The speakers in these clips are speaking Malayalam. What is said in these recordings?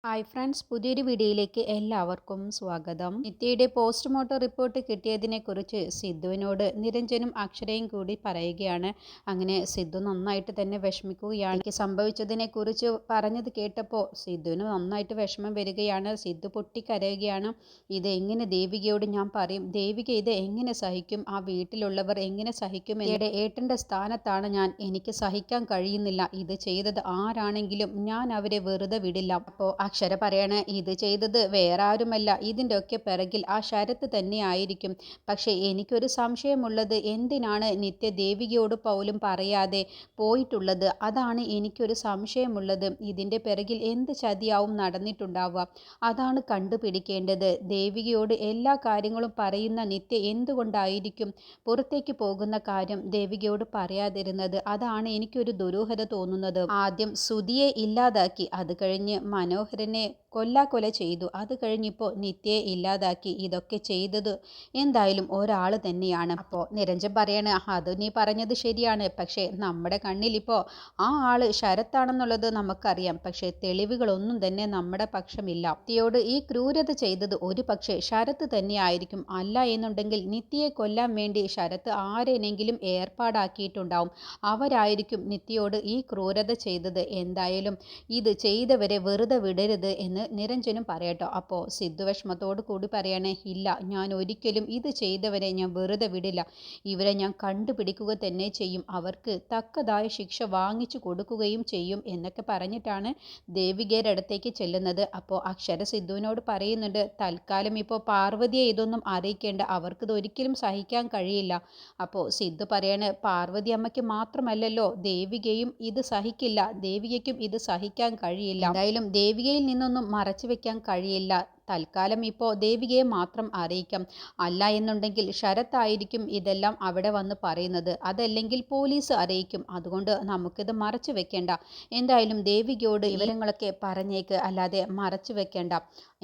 ഹായ് ഫ്രണ്ട്സ്, പുതിയൊരു വീഡിയോയിലേക്ക് എല്ലാവർക്കും സ്വാഗതം. നിത്യയുടെ പോസ്റ്റ്മോർട്ടം റിപ്പോർട്ട് കിട്ടിയതിനെക്കുറിച്ച് സിദ്ധുവിനോട് നിരഞ്ജനും അക്ഷരയും കൂടി പറയുകയാണ്. അങ്ങനെ സിദ്ധു നന്നായിട്ട് തന്നെ വിഷമിക്കുകയാണ്. എനിക്ക് സംഭവിച്ചതിനെക്കുറിച്ച് പറഞ്ഞത് കേട്ടപ്പോൾ സിദ്ധുവിന് നന്നായിട്ട് വിഷമം വരികയാണ്. സിദ്ധു പൊട്ടിക്കരയുകയാണ്. ഇത് എങ്ങനെ ദേവികയോട് ഞാൻ പറയും? ദേവിക ഇത് എങ്ങനെ സഹിക്കും? ആ വീട്ടിലുള്ളവർ എങ്ങനെ സഹിക്കും? എൻ്റെ ഏട്ടൻ്റെ സ്ഥാനത്താണ് ഞാൻ. എനിക്ക് സഹിക്കാൻ കഴിയുന്നില്ല. ഇത് ചെയ്തത് ആരാണെങ്കിലും ഞാൻ അവരെ വെറുതെ വിടില്ല. അപ്പോൾ അക്ഷര പറയാണ്, ഇത് ചെയ്തത് വേറെ ആരുമല്ല, ഇതിൻ്റെ ഒക്കെ പിറകിൽ ആ ശരത്ത് തന്നെ ആയിരിക്കും. പക്ഷേ എനിക്കൊരു സംശയമുള്ളത്, എന്തിനാണ് നിത്യ ദേവികയോട് പോലും പറയാതെ പോയിട്ടുള്ളത്? അതാണ് എനിക്കൊരു സംശയമുള്ളത്. ഇതിൻ്റെ പിറകിൽ എന്ത് ചതിയാവും നടന്നിട്ടുണ്ടാവുക? അതാണ് കണ്ടുപിടിക്കേണ്ടത്. ദേവികയോട് എല്ലാ കാര്യങ്ങളും പറയുന്ന നിത്യ എന്തുകൊണ്ടായിരിക്കും പുറത്തേക്ക് പോകുന്ന കാര്യം ദേവികയോട് പറയാതിരുന്നത്? അതാണ് എനിക്കൊരു ദുരൂഹത തോന്നുന്നത്. ആദ്യം സുധിയെ ഇല്ലാതാക്കി, അത് കഴിഞ്ഞ് മനോഹരനെ കൊല്ലാക്കൊല ചെയ്തു, അത് കഴിഞ്ഞിപ്പോൾ നിത്യയെ ഇല്ലാതാക്കി. ഇതൊക്കെ ചെയ്തത് എന്തായാലും ഒരാൾ തന്നെയാണ്. അപ്പോൾ നിരഞ്ജൻ പറയാണ്, അത് നീ പറഞ്ഞത് ശരിയാണ്, പക്ഷേ നമ്മുടെ കണ്ണിലിപ്പോൾ ആ ആള് ശരത്താണെന്നുള്ളത് നമുക്കറിയാം. പക്ഷേ തെളിവുകളൊന്നും തന്നെ നമ്മുടെ പക്ഷമില്ല. നിത്യയോട് ഈ ക്രൂരത ചെയ്തത് ഒരു പക്ഷേ ശരത്ത് തന്നെയായിരിക്കും. അല്ല എന്നുണ്ടെങ്കിൽ നിത്യയെ കൊല്ലാൻ വേണ്ടി ശരത്ത് ആരെയെങ്കിലും ഏർപ്പാടാക്കിയിട്ടുണ്ടാവും. അവരായിരിക്കും നിത്യയോട് ഈ ക്രൂരത ചെയ്തത്. എന്തായാലും ഇത് ചെയ്തവരെ വെറുതെ വിടരുത് എന്ന് നിരഞ്ജനും പറയട്ടോ. അപ്പോൾ സിദ്ധു വിഷമത്തോട് കൂടി പറയണേ, ഇല്ല, ഞാൻ ഒരിക്കലും ഇത് ചെയ്തവരെ ഞാൻ വെറുതെ വിടില്ല. ഇവരെ ഞാൻ കണ്ടുപിടിക്കുക തന്നെ ചെയ്യും. അവർക്ക് തക്കതായ ശിക്ഷ വാങ്ങിച്ചു കൊടുക്കുകയും ചെയ്യും എന്നൊക്കെ പറഞ്ഞിട്ടാണ് ദേവികയുടെ അടുത്തേക്ക് ചെല്ലുന്നത്. അപ്പോൾ അക്ഷര സിദ്ധുവിനോട് പറയുന്നുണ്ട്, തൽക്കാലം ഇപ്പോൾ പാർവതിയെ ഇതൊന്നും അറിയിക്കേണ്ട, അവർക്കിത് ഒരിക്കലും സഹിക്കാൻ കഴിയില്ല. അപ്പോൾ സിദ്ധു പറയാണ്, പാർവതി അമ്മയ്ക്ക് മാത്രമല്ലല്ലോ, ദേവികയും ഇത് സഹിക്കില്ല, ദേവികയ്ക്കും ഇത് സഹിക്കാൻ കഴിയില്ല. എന്തായാലും ദേവികയിൽ നിന്നൊന്നും മറച്ചു വെക്കാൻ കഴിയില്ല. തൽക്കാലം ഇപ്പോൾ ദേവികയെ മാത്രം അറിയിക്കാം. അല്ല എന്നുണ്ടെങ്കിൽ ശരത്തായിരിക്കും ഇതെല്ലാം അവിടെ വന്ന് പറയുന്നത്. അതല്ലെങ്കിൽ പോലീസ് അറിയിക്കും. അതുകൊണ്ട് നമുക്കിത് മറച്ചു വെക്കേണ്ട. എന്തായാലും ദേവികയോട് വിവരങ്ങളൊക്കെ പറഞ്ഞേക്ക്, അല്ലാതെ മറച്ചു വെക്കേണ്ട.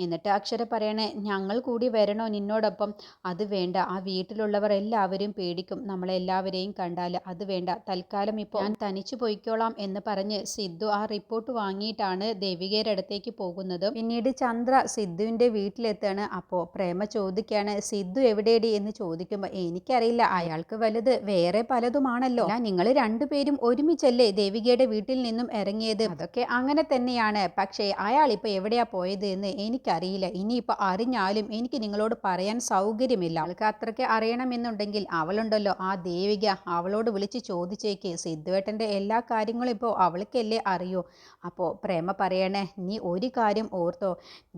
എന്നിട്ട് അക്ഷര പറയണേ, ഞങ്ങൾ കൂടി വരണോ നിന്നോടൊപ്പം? അത് വേണ്ട, ആ വീട്ടിലുള്ളവർ എല്ലാവരും പേടിക്കും നമ്മളെല്ലാവരെയും കണ്ടാൽ. അത് വേണ്ട, തൽക്കാലം ഇപ്പോൾ ഞാൻ തനിച്ചു പോയിക്കോളാം എന്ന് പറഞ്ഞ് സിദ്ധു ആ റിപ്പോർട്ട് വാങ്ങിയിട്ടാണ് ദേവികയുടെ അടുത്തേക്ക് പോകുന്നത്. പിന്നീട് ചന്ദ്ര സിദ്ധുവിൻ്റെ വീട്ടിലെത്താണ്. അപ്പോൾ പ്രേമ ചോദിക്കുകയാണ്, സിദ്ധു എവിടെയടി എന്ന് ചോദിക്കുമ്പോൾ, എനിക്കറിയില്ല, അയാൾക്ക് വലുത് വേറെ പലതുമാണല്ലോ. നിങ്ങൾ രണ്ടുപേരും ഒരുമിച്ചല്ലേ ദേവികയുടെ വീട്ടിൽ നിന്നും ഇറങ്ങിയത്? അതൊക്കെ അങ്ങനെ തന്നെയാണ്, പക്ഷേ അയാൾ ഇപ്പോൾ എവിടെയാ പോയത് എന്ന് എനിക്കറിയില്ല. ഇനിയിപ്പോൾ അറിഞ്ഞാലും എനിക്ക് നിങ്ങളോട് പറയാൻ സൗകര്യമില്ല. അവൾക്ക് അത്രയ്ക്ക് അറിയണമെന്നുണ്ടെങ്കിൽ അവളുണ്ടല്ലോ ആ ദേവിക, അവളോട് വിളിച്ച് ചോദിച്ചേക്ക്. സിദ്ധുവേട്ടൻ്റെ എല്ലാ കാര്യങ്ങളും ഇപ്പോൾ അവൾക്കല്ലേ അറിയൂ. അപ്പോൾ പ്രേമ പറയണേ, നീ ഒരു കാര്യം ഓർത്തോ,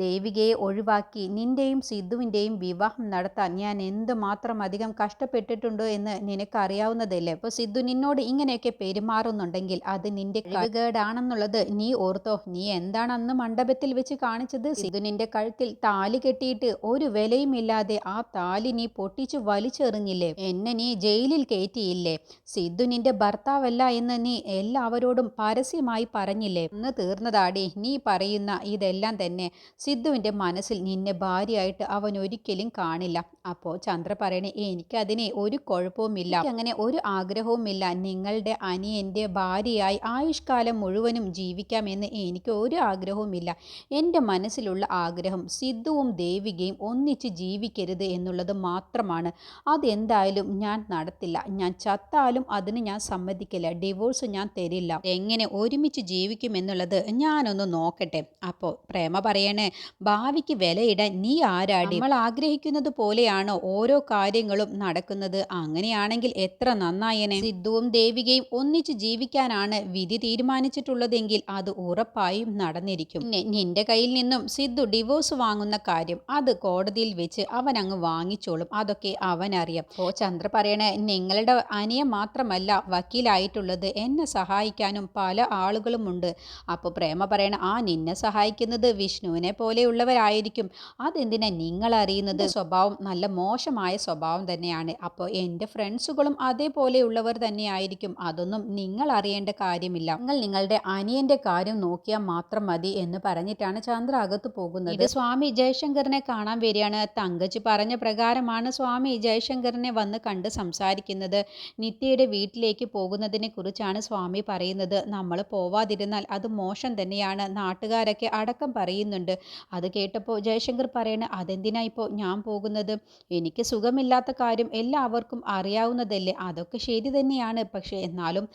ദേവികയെ ഒഴിവാക്കി നിന്റെയും സിദ്ധുവിൻ്റെയും വിവാഹം നടത്താൻ ഞാൻ എന്തുമാത്രം അധികം കഷ്ടപ്പെട്ടിട്ടുണ്ടോ എന്ന് നിനക്കറിയാവുന്നതല്ലേ. അപ്പോൾ സിദ്ധു നിന്നോട് ഇങ്ങനെയൊക്കെ പെരുമാറുന്നുണ്ടെങ്കിൽ അത് നിന്റെ കഴിവുകേടാണെന്നുള്ളത് നീ ഓർത്തോ. നീ എന്താണ് അന്ന് മണ്ഡപത്തിൽ വെച്ച് കാണിച്ചത്? സിദ്ധു നിന്റെ കഴുത്തിൽ താലി കെട്ടിയിട്ട് ഒരു വിലയുമില്ലാതെ ആ താലി നീ പൊട്ടിച്ചു വലിച്ചെറിഞ്ഞില്ലേ? എന്നെ നീ ജയിലിൽ കയറ്റിയില്ലേ? സിദ്ധു നിന്റെ ഭർത്താവല്ല എന്ന് നീ എല്ലാവരോടും പരസ്യമായി പറഞ്ഞില്ലേ? അന്ന് തീർന്നതാടി നീ പറയുന്ന ഇതെല്ലാം തന്നെ. സിദ്ധുവിൻ്റെ മനസ്സിൽ നിന്നെ ഭാര്യയായിട്ട് അവൻ ഒരിക്കലും കാണില്ല. അപ്പോൾ ചന്ദ്ര പറയണേ, എനിക്കതിനെ ഒരു കുഴപ്പവുമില്ല, അങ്ങനെ ഒരു ആഗ്രഹവുമില്ല. നിങ്ങളുടെ അനിയൻ്റെ ഭാര്യയായി ആയുഷ്കാലം മുഴുവനും ജീവിക്കാമെന്ന് എനിക്ക് ഒരു ആഗ്രഹവുമില്ല. എൻ്റെ മനസ്സിലുള്ള ആഗ്രഹം സിദ്ധുവും ദേവികയും ഒന്നിച്ച് ജീവിക്കരുത് എന്നുള്ളത് മാത്രമാണ്. അതെന്തായാലും ഞാൻ നടത്തില്ല. ഞാൻ ചത്താലും അതിന് ഞാൻ സമ്മതിക്കില്ല. ഡിവോഴ്സ് ഞാൻ തരില്ല. എങ്ങനെ ഒരുമിച്ച് ജീവിക്കുമെന്നുള്ളത് ഞാനൊന്ന് നോക്കട്ടെ. അപ്പോൾ പ്രേമ പറയണേ, ഭാവിക്ക് വിലയിടാൻ നീ ആരാടി? നമ്മൾ ആഗ്രഹിക്കുന്നത് പോലെയാണോ ഓരോ കാര്യങ്ങളും നടക്കുന്നത്? അങ്ങനെയാണെങ്കിൽ എത്ര നന്നായനെ. സിദ്ധുവും ദേവികയും ഒന്നിച്ച് ജീവിക്കാനാണ് വിധി തീരുമാനിച്ചിട്ടുള്ളതെങ്കിൽ അത് ഉറപ്പായും നടന്നിരിക്കും. പിന്നെ നിന്റെ കയ്യിൽ നിന്നും സിദ്ധു ഡിവോഴ്സ് വാങ്ങുന്ന കാര്യം അത് കോടതിയിൽ വെച്ച് അവൻ അങ്ങ് വാങ്ങിച്ചോളും. അതൊക്കെ അവനറിയാം. അപ്പോൾ ചന്ദ്ര പറയണേ, നിങ്ങളുടെ അനിയൻ മാത്രമല്ല വക്കീലായിട്ടുള്ളത്, എന്നെ സഹായിക്കാനും പല ആളുകളുമുണ്ട്. അപ്പോൾ പ്രേമ പറയണ, നിന്നെ സഹായിക്കുന്നത് വിഷ്ണുവിനെ പോലെയുള്ളവരായി ആയിരിക്കും. അതെന്തിനാ നിങ്ങൾ അറിയുന്നത്? സ്വഭാവം നല്ല മോശമായ സ്വഭാവം തന്നെയാണ്. അപ്പോൾ എൻ്റെ ഫ്രണ്ട്സുകളും അതേപോലെയുള്ളവർ തന്നെയായിരിക്കും. അതൊന്നും നിങ്ങൾ അറിയേണ്ട കാര്യമില്ല. നിങ്ങൾ നിങ്ങളുടെ അനിയൻ്റെ കാര്യം നോക്കിയാൽ മാത്രം മതി എന്ന് പറഞ്ഞിട്ടാണ് ചന്ദ്ര അകത്ത് പോകുന്നത്. ഇത് സ്വാമി ജയശങ്കറിനെ കാണാൻ വരികയാണ്. തങ്കച്ചി പറഞ്ഞ പ്രകാരമാണ് സ്വാമി ജയശങ്കറിനെ വന്ന് കണ്ട് സംസാരിക്കുന്നത്. നിത്യയുടെ വീട്ടിലേക്ക് പോകുന്നതിനെ കുറിച്ചാണ് സ്വാമി പറയുന്നത്. നമ്മൾ പോവാതിരുന്നാൽ അത് മോശം തന്നെയാണ്, നാട്ടുകാരൊക്കെ അടക്കം പറയുന്നുണ്ട്. അത് കേട്ടപ്പോൾ ജയശങ്കർ പറയണ, അതെന്തിനാ ഇപ്പോൾ ഞാൻ പോകുന്നത്? എനിക്ക് സുഖമില്ലാത്ത കാര്യം എല്ലാവർക്കും അറിയാവുന്നതല്ലേ. അതൊക്കെ ശരി തന്നെയാണ്. പക്ഷേ എന്നാലും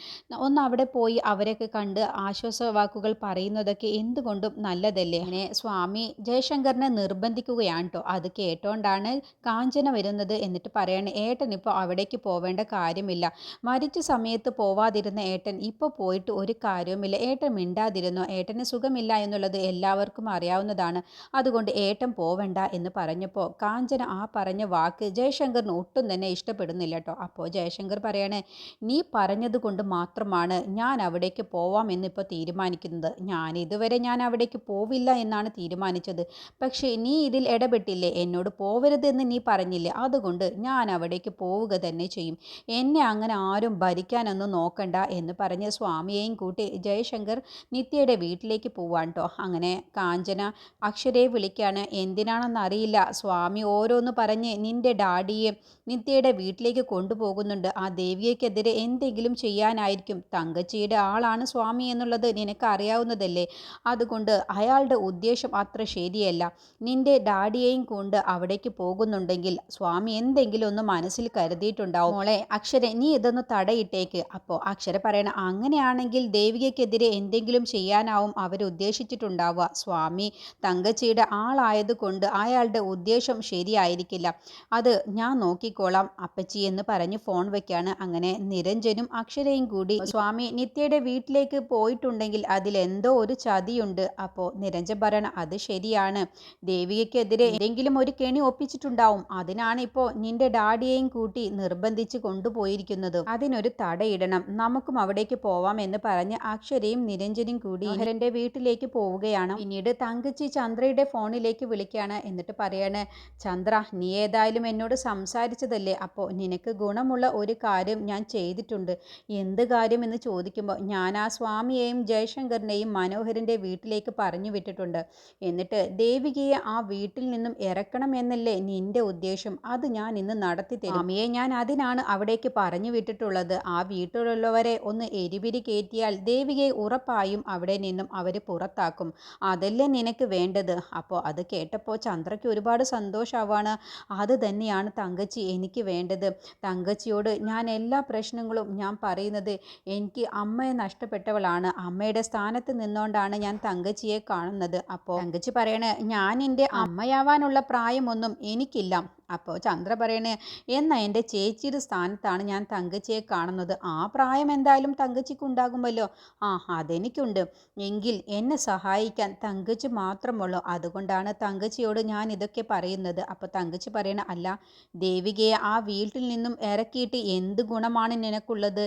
ഒന്ന് അവിടെ പോയി അവരെയൊക്കെ കണ്ട് ആശ്വാസ വാക്കുകൾ പറയുന്നതൊക്കെ എന്തുകൊണ്ടും നല്ലതല്ലേ. അങ്ങനെ സ്വാമി ജയശങ്കറിനെ നിർബന്ധിക്കുകയാണ് കേട്ടോ. അത് കേട്ടോണ്ടാണ് കാഞ്ചന വരുന്നത്. എന്നിട്ട് പറയണേ, ഏട്ടൻ ഇപ്പോൾ അവിടേക്ക് പോവേണ്ട കാര്യമില്ല. മരിച്ച സമയത്ത് പോവാതിരുന്ന ഏട്ടൻ ഇപ്പോൾ പോയിട്ട് ഒരു കാര്യവുമില്ല. ഏട്ടൻ മിണ്ടാതിരുന്നോ? ഏട്ടന് സുഖമില്ല എന്നുള്ളത് എല്ലാവർക്കും അറിയാവുന്നതാണ്. അതുകൊണ്ട് ഏട്ടൻ പോവണ്ട എന്ന് പറഞ്ഞപ്പോൾ കാഞ്ചന ആ പറഞ്ഞ വാക്ക് ജയശങ്കറിന് ഒട്ടും തന്നെ ഇഷ്ടപ്പെടുന്നില്ല കേട്ടോ. അപ്പോൾ ജയശങ്കർ പറയണേ, നീ പറഞ്ഞത് കൊണ്ട് മാത്രമാണ് ഞാൻ അവിടേക്ക് പോവാം എന്നിപ്പോൾ തീരുമാനിക്കുന്നത്. ഞാൻ അവിടേക്ക് പോവില്ല എന്നാണ് തീരുമാനിച്ചത്. പക്ഷേ നീ ഇതിൽ ഇടപെട്ടില്ലേ, എന്നോട് പോവരുതെന്ന് നീ പറഞ്ഞില്ലേ, അതുകൊണ്ട് ഞാൻ അവിടേക്ക് പോവുക തന്നെ ചെയ്യും. എന്നെ അങ്ങനെ ആരും ഭരിക്കാനൊന്നും നോക്കണ്ട എന്ന് പറഞ്ഞ് സ്വാമിയെയും കൂട്ടി ജയശങ്കർ നിത്യയുടെ വീട്ടിലേക്ക് പോവാൻ കേട്ടോ. അങ്ങനെ കാഞ്ചന അക്ഷരയെ വിളിക്കുകയാണ്. എന്തിനാണെന്നറിയില്ല, സ്വാമി ഓരോന്ന് പറഞ്ഞ് നിൻ്റെ ഡാഡിയെ നിത്യയുടെ വീട്ടിലേക്ക് കൊണ്ടുപോകുന്നുണ്ട്. ആ ദേവികയ്ക്കെതിരെ എന്തെങ്കിലും ചെയ്യാനായിരിക്കും. തങ്കച്ചിയുടെ ആളാണ് സ്വാമി എന്നുള്ളത് നിനക്ക് അറിയാവുന്നതല്ലേ. അതുകൊണ്ട് അയാളുടെ ഉദ്ദേശം അത്ര ശരിയല്ല. നിൻ്റെ ഡാഡിയെയും കൊണ്ട് അവിടേക്ക് പോകുന്നുണ്ടെങ്കിൽ സ്വാമി എന്തെങ്കിലും ഒന്ന് മനസ്സിൽ കരുതിയിട്ടുണ്ടാവും. മോളെ അക്ഷര, നീ ഇതൊന്ന് തടയിട്ടേക്ക്. അപ്പോൾ അക്ഷര പറയണ, അങ്ങനെയാണെങ്കിൽ ദേവികയ്ക്കെതിരെ എന്തെങ്കിലും ചെയ്യാനാവും അവരുദ്ദേശിച്ചിട്ടുണ്ടാവുക. സ്വാമി തങ്കച്ചിയുടെ ആളായതുകൊണ്ട് അയാളുടെ ഉദ്ദേശം ശരിയായിരിക്കില്ല. അത് ഞാൻ നോക്കിക്കോളാം അപ്പച്ചി എന്ന് പറഞ്ഞ് ഫോൺ വയ്ക്കാണ്. അങ്ങനെ നിരഞ്ജനും അക്ഷരയും കൂടി സ്വാമി നിത്യയുടെ വീട്ടിലേക്ക് പോയിട്ടുണ്ടെങ്കിൽ അതിലെന്തോ ഒരു ചതിയുണ്ട്. അപ്പോൾ നിരഞ്ജൻ പറയണ, അത് ശരിയാണ്, ദേവികയ്ക്കെതിരെ എന്തെങ്കിലും ഒരു കെണി ഒപ്പിച്ചിട്ടുണ്ടാവും. അതിനാണ് ഇപ്പോൾ നിന്റെ ഡാഡിയെയും കൂട്ടി നിർബന്ധിച്ച് കൊണ്ടുപോയിരിക്കുന്നത്. അതിനൊരു തടയിടണം, നമുക്കും അവിടേക്ക് പോവാം എന്ന് പറഞ്ഞ് അക്ഷരയും നിരഞ്ജനും കൂടി മോഹരന്റെ വീട്ടിലേക്ക് പോവുകയാണ്. പിന്നീട് തങ്കച്ചി ചന്ദ്രയുടെ ഫോണിലേക്ക് വിളിക്കുകയാണ്. എന്നിട്ട് പറയാണ്, ചന്ദ്ര, നീ ഏതായാലും എന്നോട് സംസാരിച്ചതല്ലേ, അപ്പോൾ നിനക്ക് ഗുണമുള്ള ഒരു കാര്യം ഞാൻ ചെയ്തിട്ടുണ്ട്. എന്ത് കാര്യം എന്ന് ചോദിക്കുമ്പോൾ, ഞാൻ ആ സ്വാമിയെയും ജയശങ്കറിനെയും മനോഹരൻ്റെ വീട്ടിലേക്ക് പറഞ്ഞു വിട്ടിട്ടുണ്ട്. എന്നിട്ട് ദേവികയെ ആ വീട്ടിൽ നിന്നും ഇറക്കണം എന്നല്ലേ നിന്റെ ഉദ്ദേശം? അത് ഞാൻ ഇന്ന് നടത്തി തരും. സ്വാമിയെ ഞാൻ അതിനാണ് അവിടേക്ക് പറഞ്ഞു വിട്ടിട്ടുള്ളത്. ആ വീട്ടിലുള്ളവരെ ഒന്ന് എരിപിരി കയറ്റിയാൽ ദേവികയെ ഉറപ്പായും അവിടെ നിന്നും അവർ പുറത്താക്കും. അതല്ലേ നിനക്ക് വേണ്ടത്? അപ്പോൾ അത് കേട്ടപ്പോൾ ചന്ദ്രയ്ക്ക് ഒരുപാട് സന്തോഷമാവാണ്. അത് തന്നെയാണ് തങ്കച്ചി എനിക്ക് വേണ്ടത്. തങ്കച്ചിയോട് ഞാൻ എല്ലാ പ്രശ്നങ്ങളും ഞാൻ പറയുന്നത്. എനിക്ക് അമ്മയെ നഷ്ടപ്പെട്ടവളാണ്. അമ്മയുടെ സ്ഥാനത്ത് നിന്നുകൊണ്ടാണ് ഞാൻ തങ്കച്ചിയെ കാണുന്നത്. അപ്പോൾ തങ്കച്ചി പറയണേ, ഞാൻ എൻ്റെ അമ്മയാവാനുള്ള പ്രായമൊന്നും എനിക്കില്ല. അപ്പോൾ ചന്ദ്ര പറയണേ, എന്നാൽ എൻ്റെ ചേച്ചിയുടെ സ്ഥാനത്താണ് ഞാൻ തങ്കച്ചിയെ കാണുന്നത്. ആ പ്രായം എന്തായാലും തങ്കച്ചിക്ക് ഉണ്ടാകുമല്ലോ. ആ, അതെനിക്കുണ്ട്. എങ്കിൽ എന്നെ സഹായിക്കാൻ തങ്കച്ചി മാത്രമുള്ളൂ. അതുകൊണ്ടാണ് തങ്കച്ചിയോട് ഞാൻ ഇതൊക്കെ പറയുന്നത്. അപ്പോൾ തങ്കച്ചി പറയണ, അല്ല, ദേവികയെ ആ വീട്ടിൽ നിന്നും ഇറക്കിയിട്ട് എന്ത് ഗുണമാണ് നിനക്കുള്ളത്?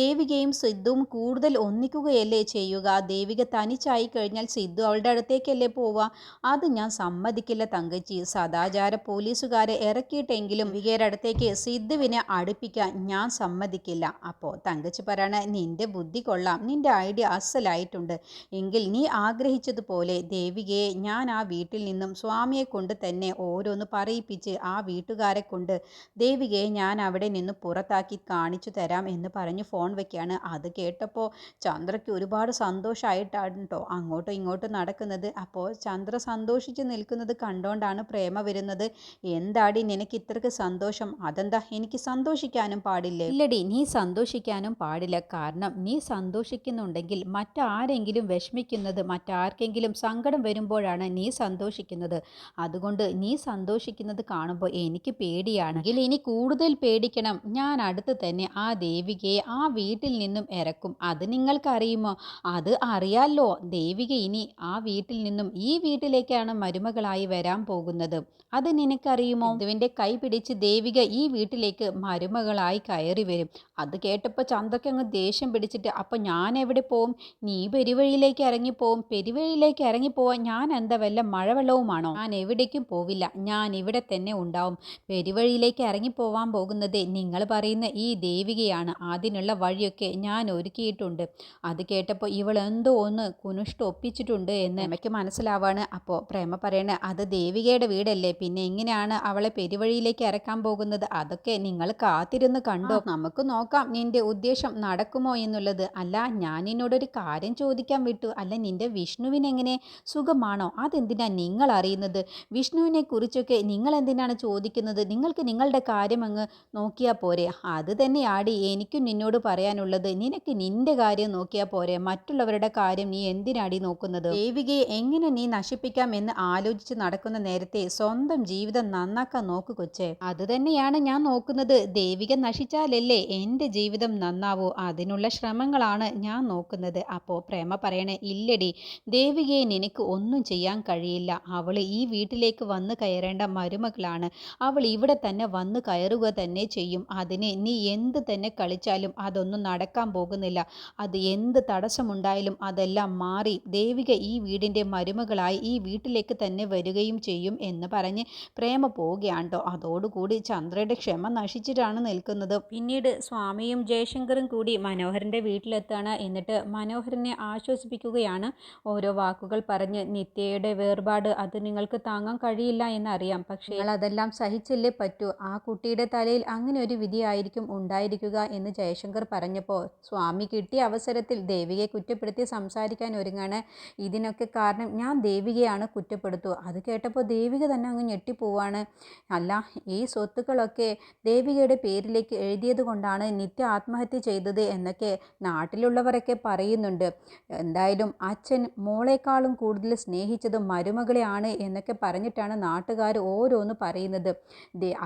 ദേവികയും സിദ്ധുവും കൂടുതൽ ഒന്നിക്കുകയല്ലേ ചെയ്യുക. ദേവിക തനിച്ചായി കഴിഞ്ഞാൽ സിദ്ധു അവളുടെ അടുത്തേക്കല്ലേ പോവുക. അത് ഞാൻ സമ്മതിക്കില്ല തങ്കച്ചി. സദാചാര പോലീസുകാരെ ഇറക്കിയിട്ടെങ്കിലും ദേവികയുടെ അടുത്തേക്ക് സിദ്ധുവിനെ അടുപ്പിക്കാൻ ഞാൻ സമ്മതിക്കില്ല. അപ്പോൾ തങ്കച്ചി പറയണ, നിന്റെ ബുദ്ധി കൊള്ളാം, നിന്റെ ഐഡിയ അസലായിട്ടുണ്ട്. എങ്കിൽ നീ ആഗ്രഹിച്ചതുപോലെ ദേവികയെ ഞാൻ ആ വീട്ടിൽ നിന്നും സ്വാമിയെ കൊണ്ട് തന്നെ ഓരോന്ന് പറയിപ്പിച്ച് ആ വീട്ടുകാരെ കൊണ്ട് ദേവികയെ ഞാൻ അവിടെ നിന്ന് പുറത്താക്കി കാണിച്ചു തരാം എന്ന് പറഞ്ഞ് ഫോൺ വയ്ക്കുകയാണ്. അത് കേട്ടപ്പോൾ ചന്ദ്രയ്ക്ക് ഒരുപാട് സന്തോഷമായിട്ടാണ് കേട്ടോ അങ്ങോട്ടും ഇങ്ങോട്ടും നടക്കുന്നത്. അപ്പോൾ ചന്ദ്ര സന്തോഷിച്ച് നിൽക്കുന്നത് കണ്ടുകൊണ്ടാണ് പ്രേമ വരുന്നത്. എന്താടി നിനക്ക് ഇത്രയ്ക്ക് സന്തോഷം? അതെന്താ, എനിക്ക് സന്തോഷിക്കാനും പാടില്ലേ? ഇല്ലടി, നീ സന്തോഷിക്കാനും പാടില്ല. കാരണം നീ സന്തോഷിക്കുന്നുണ്ടെങ്കിൽ മറ്റാരെങ്കിലും വിഷമിക്കുന്നത്, മറ്റാർക്കെങ്കിലും സങ്കടം വരുമ്പോഴാണ് നീ സന്തോഷിക്കുന്നത്. അതുകൊണ്ട് നീ സന്തോഷിക്കുന്നത് കാണുമ്പോൾ എനിക്ക് പേടിയാണെങ്കിൽ ഇനി കൂടുതൽ പേടിക്കണം. ഞാൻ അടുത്ത് തന്നെ ആ ദേവികയെ ആ വീട്ടിൽ നിന്നും ഇറക്കും. അത് നിങ്ങൾക്കറിയുമോ? അത് അറിയാലോ. ദേവിക ഇനി ആ വീട്ടിൽ നിന്നും ഈ വീട്ടിലേക്കാണ് മരുമകളായി വരാൻ പോകുന്നത്. അത് നിനക്കറിയുമോ? സിദ്ധുവിൻ്റെ കൈ പിടിച്ച് ദേവിക ഈ വീട്ടിലേക്ക് മരുമകളായി കയറി വരും. അത് കേട്ടപ്പോൾ ചന്ദ്രയ്ക്ക് അങ്ങ് ദേഷ്യം പിടിച്ചിട്ട്, അപ്പം ഞാൻ എവിടെ പോവും? നീ പെരുവഴിയിലേക്ക് ഇറങ്ങിപ്പോവും. പെരുവഴിയിലേക്ക് ഇറങ്ങിപ്പോവാൻ ഞാൻ എന്താ വല്ല മഴവെള്ളവുമാണോ? ഞാൻ എവിടേക്കും പോവില്ല, ഞാൻ ഇവിടെ തന്നെ ഉണ്ടാവും. പെരുവഴിയിലേക്ക് ഇറങ്ങിപ്പോവാൻ പോകുന്നത് നിങ്ങൾ പറയുന്ന ഈ ദേവികയാണ്. അതിനുള്ള വഴിയൊക്കെ ഞാൻ ഒരുക്കിയിട്ടുണ്ട്. അത് കേട്ടപ്പോൾ ഇവൾ എന്തോ ഒന്ന് കുനുഷ്ട് ഒപ്പിച്ചിട്ടുണ്ട് എന്ന് പ്രേമയ്ക്ക് മനസ്സിലാവാണ്. അപ്പോൾ പ്രേമ പറയണ, അത് ദേവികയുടെ വീടല്ലേ, പിന്നെ എങ്ങനെയാണ് അവളെ പെരുവഴിയിലേക്ക് ഇറക്കാൻ പോകുന്നത്? അതൊക്കെ നിങ്ങൾ കാത്തിരുന്ന് കണ്ടോ. നമുക്ക് നോക്കാം നിന്റെ ഉദ്ദേശം നടക്കുമോ എന്നുള്ളത്. അല്ല, ഞാൻ നിന്നോടൊരു കാര്യം ചോദിക്കാൻ വിട്ടു. അല്ല, നിന്റെ വിഷ്ണുവിനെങ്ങനെ, സുഖമാണോ? അതെന്തിനാ നിങ്ങൾ അറിയുന്നത്? വിഷ്ണുവിനെ കുറിച്ചൊക്കെ നിങ്ങൾ എന്തിനാണ് ചോദിക്കുന്നത്? നിങ്ങൾക്ക് നിങ്ങളുടെ കാര്യം അങ്ങ് നോക്കിയാൽ പോരെ. അത് തന്നെയാടി എനിക്കും നിന്നോട് പറയാനുള്ളത്. നിനക്ക് നിന്റെ കാര്യം നോക്കിയാൽ പോരെ, മറ്റുള്ളവരുടെ കാര്യം നീ എന്തിനാടി നോക്കുന്നത്? ദേവികയെ എങ്ങനെ നീ നശിപ്പിക്കാം എന്ന് ആലോചിച്ച് നടക്കുന്ന നേരത്തെ സ്വന്തം ജീവിതം നന്നാക്കാൻ നോക്കു കൊച്ചേ. അത് തന്നെയാണ് ഞാൻ നോക്കുന്നത്. ദേവിക നശിച്ചാലല്ലേ എൻ്റെ ജീവിതം നന്നാവൂ. അതിനുള്ള ശ്രമങ്ങളാണ് ഞാൻ നോക്കുന്നത്. അപ്പോൾ പ്രേമ പറയണേ, ഇല്ലടി, ദേവികയെ നിനക്ക് ഒന്നും ചെയ്യാൻ കഴിയില്ല. അവൾ ഈ വീട്ടിലേക്ക് വന്ന് കയറേണ്ട മരുമകളാണ്. അവൾ ഇവിടെ തന്നെ വന്ന് കയറുക തന്നെ ചെയ്യും. അതിന് നീ എന്ത് തന്നെ കളിച്ചാലും അതൊന്നും നടക്കാൻ പോകുന്നില്ല. അത് എന്ത് തടസ്സമുണ്ടായാലും അതെല്ലാം മാറി ദേവിക ഈ വീടിൻ്റെ മരുമകളായി ഈ വീട്ടിലേക്ക് തന്നെ വരികയും ചെയ്യും എന്ന് പറഞ്ഞ് പ്രേമ പോവുകയാണ് കേട്ടോ. അതോടുകൂടി ചന്ദ്രയുടെ ക്ഷമ നശിച്ചിട്ടാണ് നിൽക്കുന്നത്. പിന്നീട് സ്വാമിയും ജയശങ്കറും കൂടി മനോഹരൻ്റെ വീട്ടിലെത്താണ്. എന്നിട്ട് മനോഹരനെ ആശ്വസിപ്പിക്കുകയാണ്. ഓരോ വാക്കുകൾ പറഞ്ഞ്, നിത്യയുടെ വേർപാട് അത് നിങ്ങൾക്ക് താങ്ങാൻ കഴിയില്ല എന്നറിയാം, പക്ഷേ നിങ്ങൾ അതെല്ലാം സഹിച്ചല്ലേ പറ്റൂ. ആ കുട്ടിയുടെ തലയിൽ അങ്ങനെ ഒരു വിധിയായിരിക്കും ഉണ്ടായിരിക്കുക എന്ന് ജയശങ്കർ പറഞ്ഞപ്പോൾ സ്വാമി കിട്ടിയ അവസരത്തിൽ ദേവികയെ കുറ്റപ്പെടുത്തി സംസാരിക്കാൻ ഒരുങ്ങാണ്. ഇതിനൊക്കെ കാരണം ഞാൻ ദേവികയാണ് കുറ്റപ്പെടുത്തു. അത് കേട്ടപ്പോൾ ദേവിക തന്നെ അങ്ങ് ഞെട്ടിപ്പോവാണ്. അല്ല, ഈ സ്വത്തുക്കളൊക്കെ ദേവികയുടെ പേരിലേക്ക് എഴുതിയത് കൊണ്ടാണ് നിത്യ ആത്മഹത്യ ചെയ്തത് എന്നൊക്കെ നാട്ടിലുള്ളവരൊക്കെ പറയുന്നുണ്ട്. എന്തായാലും അച്ഛൻ മോളെക്കാളും കൂടുതൽ സ്നേഹിച്ചത് മരുമകളെയാണ് എന്നൊക്കെ പറഞ്ഞിട്ടാണ് നാട്ടുകാർ ഓരോന്ന് പറയുന്നത്.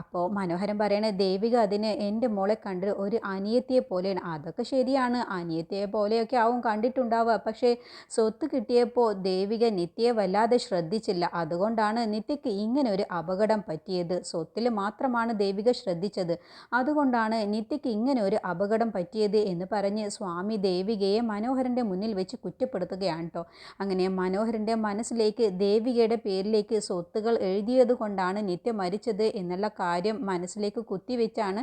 അപ്പോൾ മനോഹരൻ പറയണേ, ദേവിക അതിന് എൻ്റെ മോളെ കണ്ട് ഒരു അനിയത്തിയെ പോലെയാണ്. അതൊക്കെ ശരിയാണ്, അനിയത്തിയെ പോലെയൊക്കെ ആവും കണ്ടിട്ടുണ്ടാവുക. പക്ഷേ സ്വത്ത് കിട്ടിയപ്പോൾ ദേവിക നിത്യയെ വല്ലാതെ ശ്രദ്ധിച്ചില്ല. അതുകൊണ്ടാണ് നിത്യയ്ക്ക് ഇങ്ങനെ ഒരു അപകടം പറ്റിയത്. സ്വത്തിൽ മാത്രമാണ് ദേവിക ശ്രദ്ധിച്ചത്. അതുകൊണ്ടാണ് നിത്യയ്ക്ക് ഇങ്ങനെ ഒരു അപകടം പറ്റിയത് എന്ന് പറഞ്ഞ് സ്വാമി ദേവികയെ മനോഹരൻ്റെ മുന്നിൽ വെച്ച് കുറ്റപ്പെടുത്തുകയാണ് കേട്ടോ. അങ്ങനെ മനോഹരൻ്റെ മനസ്സിലേക്ക് ദേവികയുടെ പേരിലേക്ക് സ്വത്തുകൾ എഴുതിയത് കൊണ്ടാണ് നിത്യ മരിച്ചത് എന്നുള്ള കാര്യം മനസ്സിലേക്ക് കുത്തിവെച്ചാണ്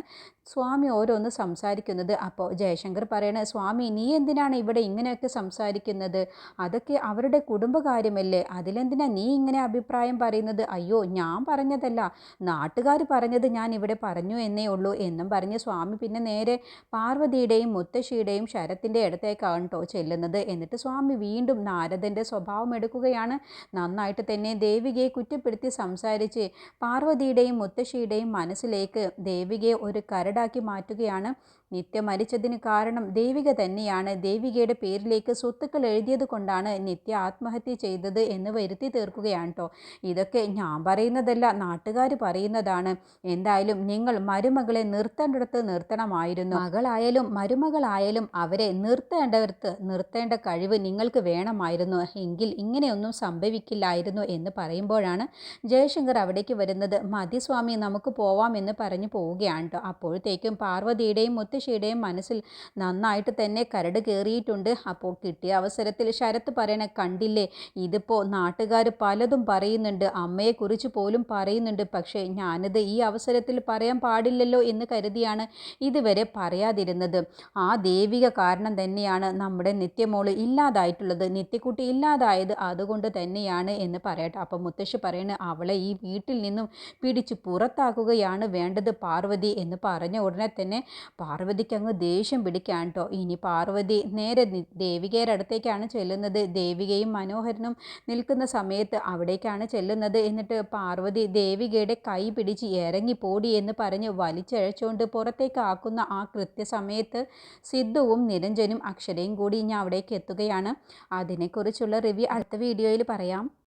സ്വാമി ഓരോന്ന് സംസാരിക്കുന്നത്. അപ്പോൾ ജയശങ്കർ പറയണ, സ്വാമി നീ എന്തിനാണ് ഇവിടെ ഇങ്ങനെയൊക്കെ സംസാരിക്കുന്നത്? അതൊക്കെ അവരുടെ കുടുംബകാര്യമല്ലേ, അതിലെന്തിനാ നീ ഇങ്ങനെ അഭിപ്രായം പറയുന്നത്? അയ്യോ, ഞാൻ പറഞ്ഞതല്ല, നാട്ടുകാർ പറഞ്ഞത് ഞാൻ ഇവിടെ പറഞ്ഞു എന്നേ ഉള്ളൂ എന്നും പറഞ്ഞ് സ്വാമി പിന്നെ നേരെ പാർവതിയുടെയും മുത്തശ്ശിയുടെയും ശരത്തിൻ്റെ അടുത്തേക്കാണ് കേട്ടോ ചെല്ലുന്നത്. എന്നിട്ട് സ്വാമി വീണ്ടും നാരദൻ്റെ സ്വഭാവം എടുക്കുകയാണ്. നന്നായിട്ട് തന്നെ ദേവികയെ കുറ്റപ്പെടുത്തി സംസാരിച്ച് പാർവതിയുടെയും മുത്തശ്ശിയുടെയും മനസ്സിലേക്ക് ദേവികയെ ഒരു കരടാക്കി മാറ്റുകയാണ്. നിത്യ മരിച്ചതിന് കാരണം ദേവിക തന്നെയാണ്. ദേവികയുടെ പേരിലേക്ക് സ്വത്തുക്കൾ എഴുതിയത് കൊണ്ടാണ് നിത്യ ആത്മഹത്യ ചെയ്തത് എന്ന് വരുത്തി തീർക്കുകയാണ് കേട്ടോ. ഇതൊക്കെ ഞാൻ പറയുന്നതല്ല, നാട്ടുകാർ പറയുന്നതാണ്. എന്തായാലും നിങ്ങൾ മരുമകളെ നിർത്തേണ്ടിടത്ത് നിർത്തണമായിരുന്നു. മകളായാലും മരുമകളായാലും അവരെ നിർത്തേണ്ടവർക്ക് നിർത്തേണ്ട കഴിവ് നിങ്ങൾക്ക് വേണമായിരുന്നു. എങ്കിൽ ഇങ്ങനെയൊന്നും സംഭവിക്കില്ലായിരുന്നു എന്ന് പറയുമ്പോഴാണ് ജയശങ്കർ അവിടേക്ക് വരുന്നത്. മതി സ്വാമി, നമുക്ക് പോവാം എന്ന് പറഞ്ഞു പോവുകയാണ് കേട്ടോ. അപ്പോഴത്തേക്കും പാർവതിയുടെയും മുത്തശ്ശിയുടെയും മനസ്സിൽ നന്നായിട്ട് തന്നെ കരട് കയറിയിട്ടുണ്ട്. അപ്പോൾ കിട്ടിയ അവസരത്തിൽ ശരത്ത് പറയണ, കണ്ടില്ലേ, ഇതിപ്പോൾ നാട്ടുകാർ പലതും പറയുന്നുണ്ട്, അമ്മയെക്കുറിച്ച് പോലും പറയുന്നുണ്ട്. പക്ഷേ ഞാനിത് ഈ അവസരത്തിൽ പറയാൻ പാടില്ലല്ലോ എന്ന് കരുതിയാണ് ഇതുവരെ പറയാതിരുന്നത്. ആ ദേവിക കാരണം തന്നെയാണ് നമ്മുടെ നിത്യമോള് ഇല്ലാതായിട്ടുള്ളത്, നിത്യക്കുട്ടി ഇല്ലാതായത് അതുകൊണ്ട് തന്നെയാണ് എന്ന് പറയട്ടെ. അപ്പം മുത്തശ്ശി പറയണ, അവളെ ഈ വീട്ടിൽ നിന്നും പിടിച്ച് പുറത്താക്കുകയാണ് വേണ്ടത് പാർവതി എന്ന് പറഞ്ഞ ഉടനെ തന്നെ പാർവതിക്ക് അങ്ങ് ദേഷ്യം പിടിക്കാൻ കേട്ടോ. ഇനി പാർവതി നേരെ ദേവികയുടെ അടുത്തേക്കാണ് ചെല്ലുന്നത്. ദേവികയും മനോഹരനും നിൽക്കുന്ന സമയത്ത് അവിടേക്കാണ് ചെല്ലുന്നത്. എന്നിട്ട് പാർവതി ദേവികയുടെ കൈ പിടിച്ച് ഇറങ്ങിപ്പോടി എന്ന് പറഞ്ഞ് വലിച്ചഴച്ചുകൊണ്ട് പുറത്തേക്ക് ആക്കുന്ന ആ കൃത്യസമയത്ത് സിദ്ധുവും നിരഞ്ജനും അക്ഷരയും കൂടി ഇനി അവിടേക്ക് എത്തുകയാണ്. അതിനെക്കുറിച്ചുള്ള റിവ്യൂ അടുത്ത വീഡിയോയിൽ പറയാം.